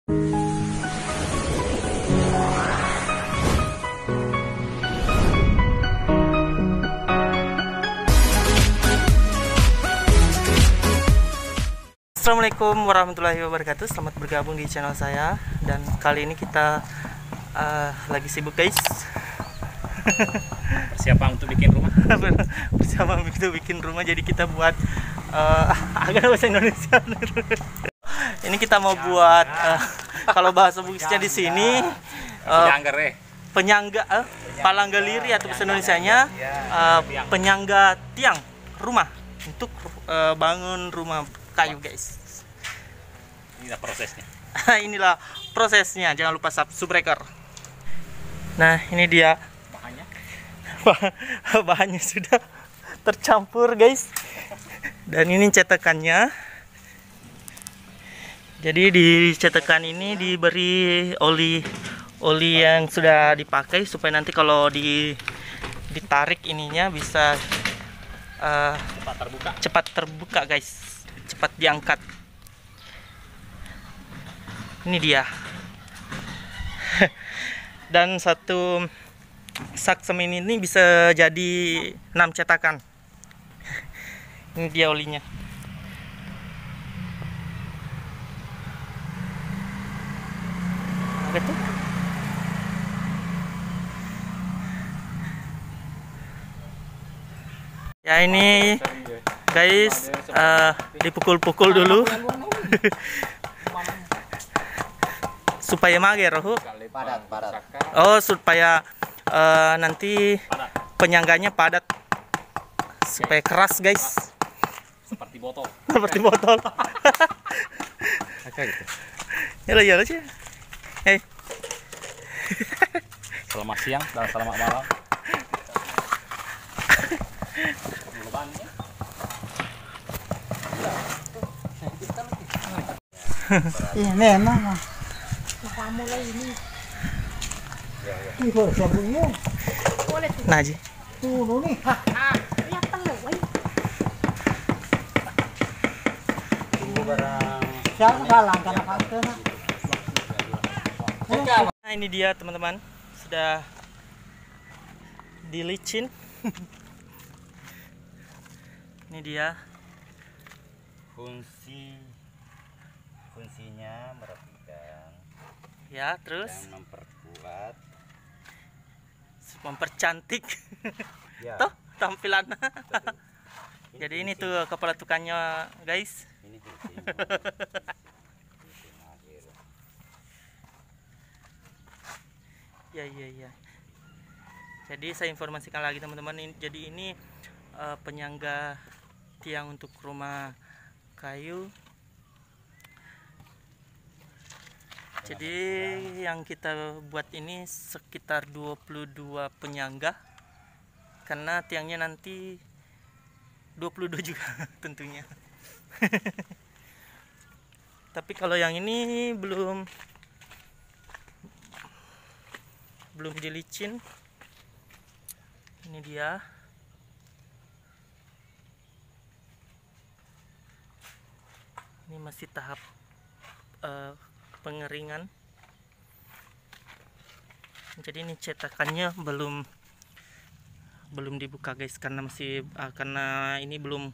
Assalamualaikum warahmatullahi wabarakatuh. Selamat bergabung di channel saya. Dan kali ini kita lagi sibuk guys. Persiapan untuk bikin rumah. Persiapan untuk bikin rumah. Jadi kita buat agak bahasa Indonesia. Ini kita mau buat kalau bahasa Bugisnya di sini penyangga palangga liri atau bahasa Indonesianya penyangga tiang rumah untuk bangun rumah kayu guys. Inilah prosesnya. Inilah prosesnya. Jangan lupa subscriber. Nah, ini dia Bahannya. Bahannya sudah tercampur guys. Dan ini cetakannya. Jadi di cetakan ini diberi oli yang sudah dipakai supaya nanti kalau ditarik ininya bisa cepat terbuka guys. Cepat diangkat. Ini dia. Dan satu sak semen ini bisa jadi 6 cetakan. Ini dia olinya. Gitu. Ya ini guys, dipukul-pukul dulu supaya mager. Padat. Oh, supaya nanti penyangganya padat, supaya keras guys. Seperti botol. Seperti botol. Kayak gitu. Yalah sih. Hey. Selamat siang dan selamat malam. Iya memang. Mulai ini. Ini kok sabunnya. Nah, Ji. Tuh nih. Ya telur. Ini barang. Siapa kalah karena faktor. Nah, ini dia teman-teman, sudah dilicin. Ini dia fungsinya merapikan ya, terus dan mempercantik ya. toh tampilannya. Jadi ini tuh kepala tukannya guys. Ini fungsinya. Ya. Jadi saya informasikan lagi teman-teman, jadi ini penyangga tiang untuk rumah kayu. Jadi yang kita buat ini sekitar 22 penyangga, karena tiangnya nanti 22 juga tentunya. Tapi kalau yang ini belum dilicin. Ini dia. Ini masih tahap pengeringan. Jadi ini cetakannya belum dibuka guys, karena karena ini belum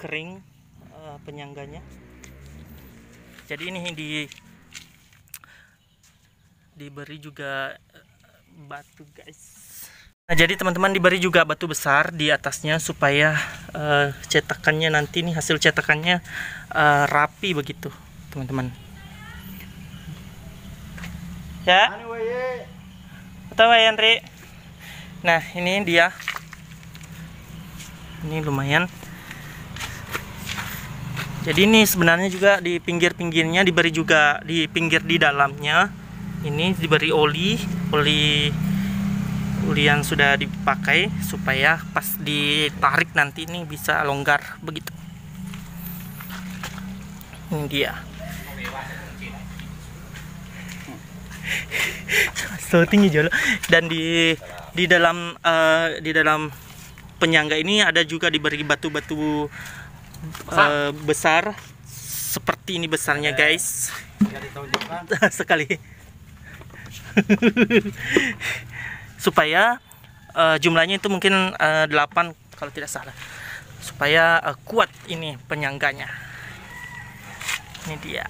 kering penyangganya. Jadi ini diberi juga batu guys. Nah, jadi teman-teman diberi juga batu besar di atasnya supaya cetakannya nanti nih, hasil cetakannya rapi begitu teman-teman. Ya. Atau Andri. Nah, ini dia. Ini lumayan. Jadi ini sebenarnya juga di pinggir-pinggirnya diberi juga, di pinggir di dalamnya ini diberi oli yang sudah dipakai supaya pas ditarik nanti ini bisa longgar begitu. Ini dia. So tinggi jolo. Dan di dalam penyangga ini ada juga diberi batu-batu besar seperti ini besarnya guys. Jadi tunjukkan. sekali. Supaya jumlahnya itu mungkin 8 kalau tidak salah. Supaya kuat ini penyangganya. Ini dia.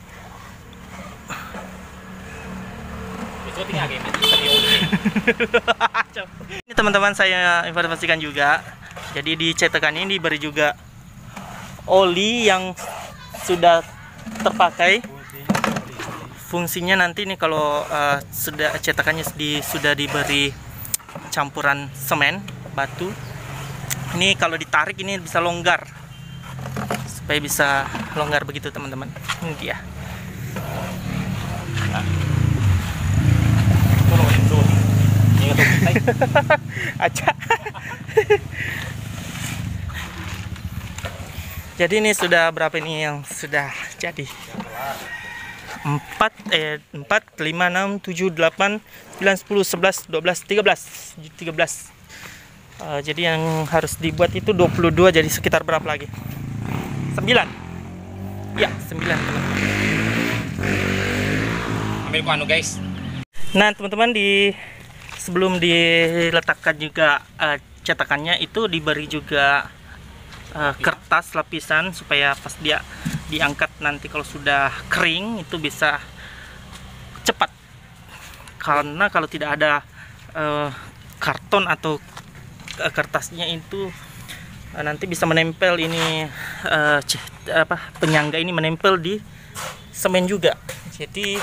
Ini teman-teman saya informasikan juga. Jadi di cetakan ini diberi juga oli yang sudah terpakai. Fungsinya nanti nih kalau sudah cetakannya sudah diberi campuran semen batu. Ini kalau ditarik ini bisa longgar. Supaya bisa longgar begitu teman-teman. Ini dia. Aja. Jadi ini sudah berapa ini yang sudah jadi? 4, 5, 6, 7, 8, 9, 10, 11, 12, 13. Jadi yang harus dibuat itu 22, jadi sekitar berapa lagi? 9. Ya, 9 teman-teman. Ambil ku anu guys. Nah teman-teman, sebelum diletakkan juga cetakannya itu diberi juga kertas lapisan supaya pas dia diangkat nanti kalau sudah kering itu bisa cepat, karena kalau tidak ada karton atau kertasnya itu nanti bisa menempel ini penyangga ini menempel di semen juga. Jadi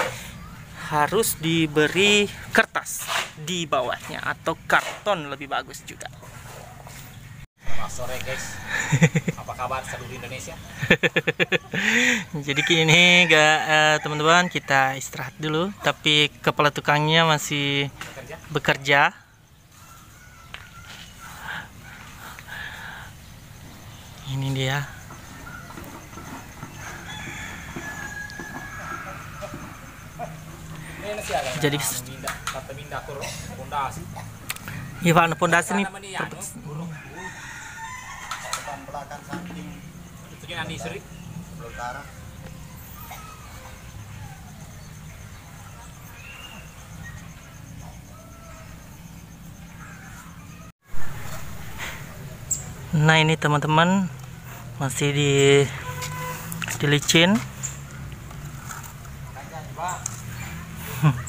harus diberi kertas di bawahnya atau karton lebih bagus juga. Selamat sore guys. Apa kabar seluruh Indonesia? Jadi kini teman-teman kita istirahat dulu, tapi kepala tukangnya masih bekerja. Ini dia. Jadi iya Pak, pondasi nih. Belakang samping utara. Nah ini teman-teman masih dilicin.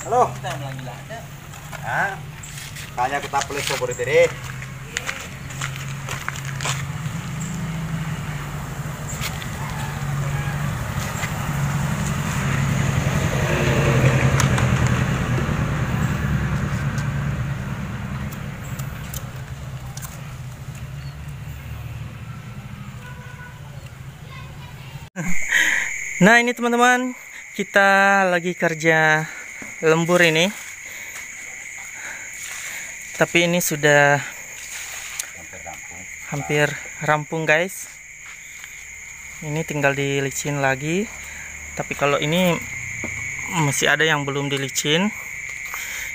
Halo. Hah? Tanya kita pelis sobor itu. Nah ini teman-teman, kita lagi kerja lembur ini, tapi ini sudah hampir rampung guys. Ini tinggal dilicin lagi, tapi kalau ini masih ada yang belum dilicin.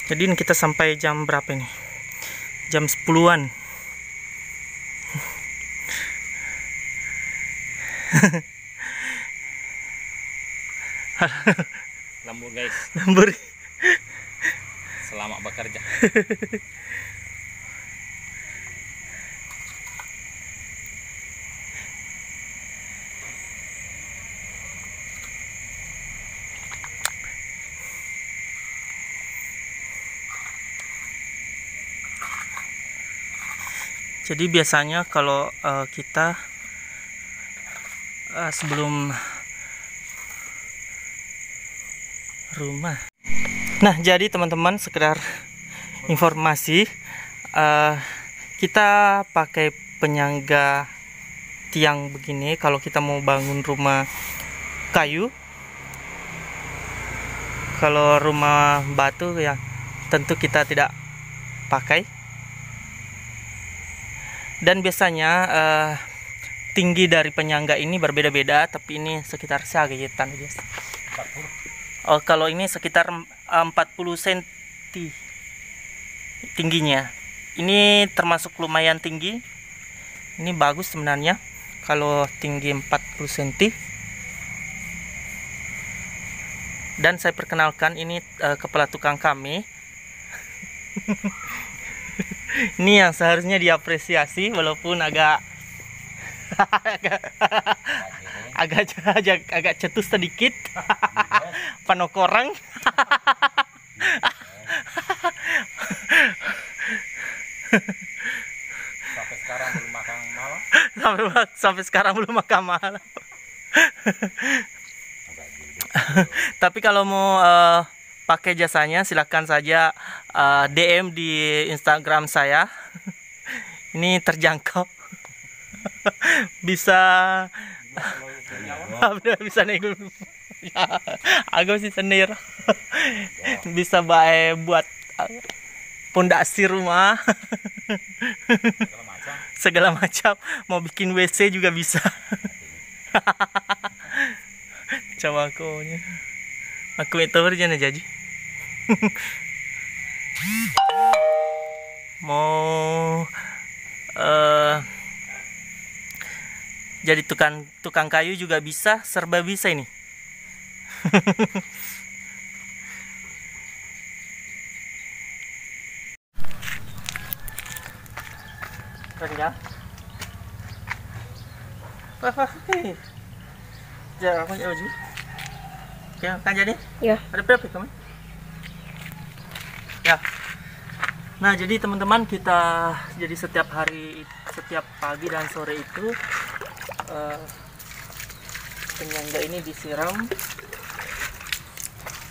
Jadi ini kita sampai jam berapa ini? Jam 10-an. Lembur guys. Lembur. Selamat bekerja. Jadi biasanya kalau kita sebelum rumah. Nah, jadi teman-teman, sekedar informasi, kita pakai penyangga tiang begini kalau kita mau bangun rumah kayu. Kalau rumah batu ya tentu kita tidak pakai. Dan biasanya tinggi dari penyangga ini berbeda-beda, tapi ini sekitar seagitan guys. Oh, kalau ini sekitar 40 cm tingginya. Ini termasuk lumayan tinggi. Ini bagus sebenarnya kalau tinggi 40 cm. Dan saya perkenalkan, ini kepala tukang kami. Ini yang seharusnya diapresiasi walaupun agak agak cetus sedikit. Panokorang. Sampai sekarang belum makan malam. Sampai sekarang belum makan malam. Tapi kalau mau pakai jasanya silakan saja DM di Instagram saya. Ini terjangkau. Bisa bisa nih agak sih senir. Bisa buat pondasi rumah. Segala macam. Mau bikin WC juga bisa. Coba aku itu berjana jadi. Mau jadi tukang kayu juga bisa, serba bisa ini. Kerja. Jangan apa aja. Oke, kan jadi? Ya. Ada berapa kamu? Ya. Nah, jadi teman-teman, kita jadi setiap hari, setiap pagi dan sore itu penyangga ini disiram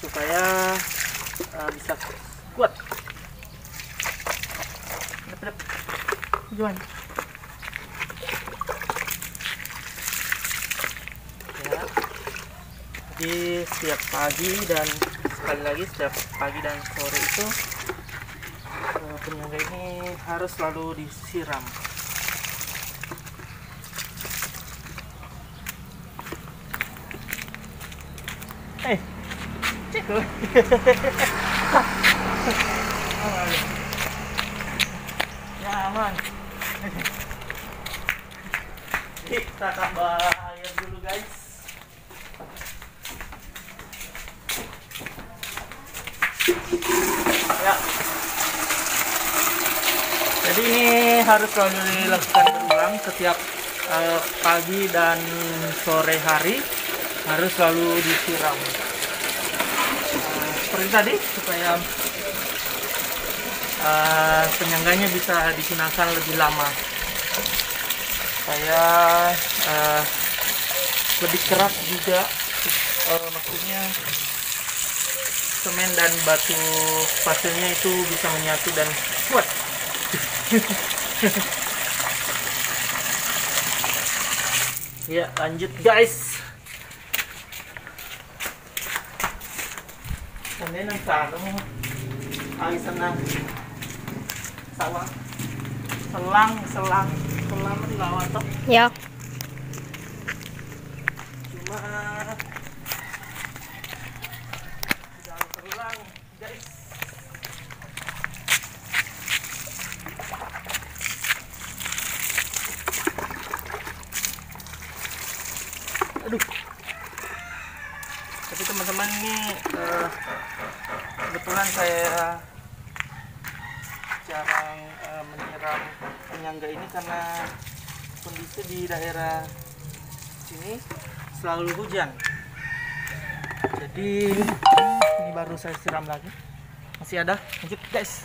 supaya bisa kuat. Tujuan. Ya. Jadi setiap pagi dan sekali lagi setiap pagi dan sore itu penyangga ini harus selalu disiram. Cek. Ya aman. Kita tambah air dulu guys. Ya. Jadi ini harus selalu dilakukan berulang setiap pagi dan sore hari, harus selalu disiram. Seperti tadi, supaya penyangganya bisa digunakan lebih lama, supaya lebih keras juga, maksudnya semen dan batu pasirnya itu bisa menyatu dan kuat. Ya, lanjut guys. Kemudian ang sarong ay senang sawang selang lawan to. Ya. Cuma jangan terulang guys. Aduh. Tapi teman-teman ini kebetulan saya jarang menyiram penyangga ini karena kondisi di daerah sini selalu hujan. Jadi ini baru saya siram lagi. Masih ada, lanjut guys.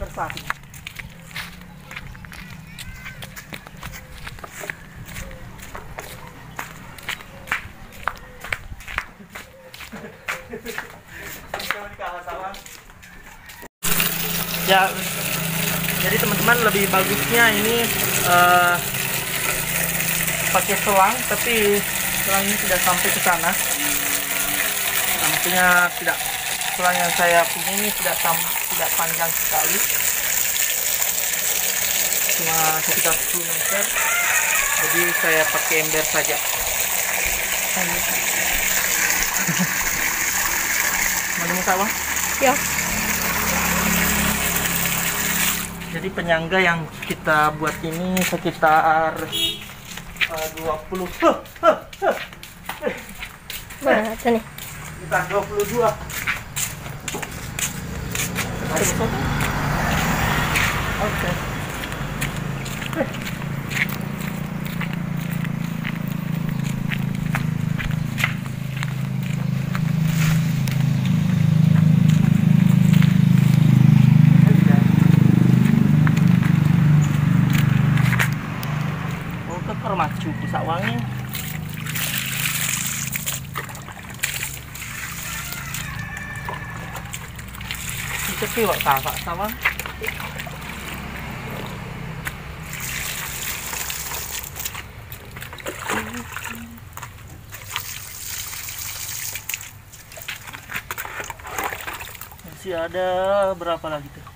Tersatu. Ya, jadi teman-teman lebih bagusnya ini pakai selang, tapi selang ini tidak sampai ke sana. Nah, maksudnya tidak, selang yang saya punya ini tidak panjang sekali, cuma sekitar 10 meter. Jadi saya pakai ember saja. Mau sawah? Ya. Jadi penyangga yang kita buat ini sekitar 20 Mana ada nih? Sekitar 22. Oke. Oh, ke permacu pusat wangi. Itu sih wak kakak sama. Masih ada berapa lagi tuh?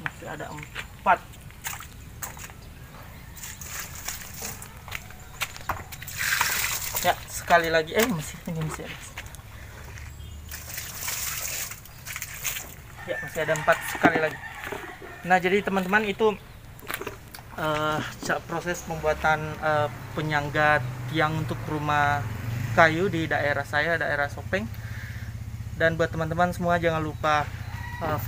Masih ada 4. Ya, sekali lagi. Masih ini masih ada. Ya, masih ada 4 sekali lagi. Nah, jadi teman-teman itu proses pembuatan penyangga tiang untuk rumah kayu di daerah saya, daerah Sopeng. Dan buat teman-teman semua jangan lupa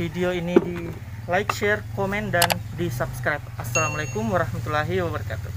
video ini di like, share, komen, dan di subscribe. Assalamualaikum warahmatullahi wabarakatuh.